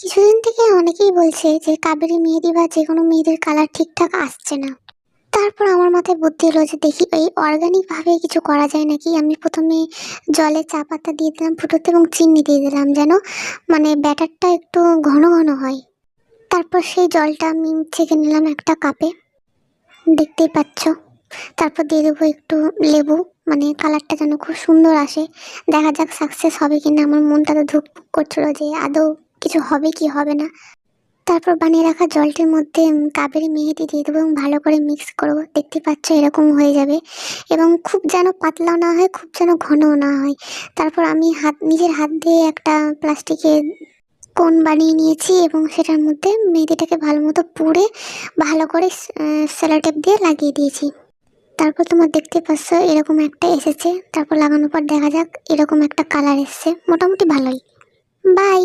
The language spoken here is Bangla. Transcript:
কিছুদিন থেকে অনেকেই বলছে যে কাবেরী মেহেদি বা যে কোনো মেহেদির কালার ঠিকঠাক আসছে না। তারপর আমার মাথায় বুদ্ধি এলো যে দেখি এই অর্গানিক ভাবে কিছু করা যায় নাকি। আমি প্রথমে জলে চা পাতা দিয়ে দিলাম ফুটোতে এবং চিনি দিয়ে দিলাম যেন মানে ব্যাটারটা একটু ঘন ঘন হয়। তারপর সেই জলটা আমি ছেঁকে নিলাম একটা কাপে, দেখতেই পাচ্ছ। তারপর দিয়ে দেবো একটু লেবু, মানে কালারটা যেন খুব সুন্দর আসে। দেখা যাক সাকসেস হবে কিনা, আমার মনটা তো ধুকপুক করছিল যে আদৌ কিছু হবে কি হবে না। তারপর বানিয়ে রাখা জলটির মধ্যে কাবেরি মেহেদি দিয়ে দেবো এবং ভালো করে মিক্স করবো। দেখতে পাচ্ছ এরকম হয়ে যাবে এবং খুব যেন পাতলাও না হয়, খুব যেন ঘনও না হয়। তারপর আমি নিজের হাত দিয়ে একটা প্লাস্টিকের কোন বানিয়ে নিয়েছি এবং সেটার মধ্যে মেহেদিটাকে ভালো মতো পুড়ে ভালো করে সেলো টেপ দিয়ে লাগিয়ে দিয়েছি। তারপর তোমার দেখতে পাচ্ছ এরকম একটা এসেছে। তারপর লাগানোর পর দেখা যাক এরকম একটা কালার এসছে, মোটামুটি ভালোই। বাই।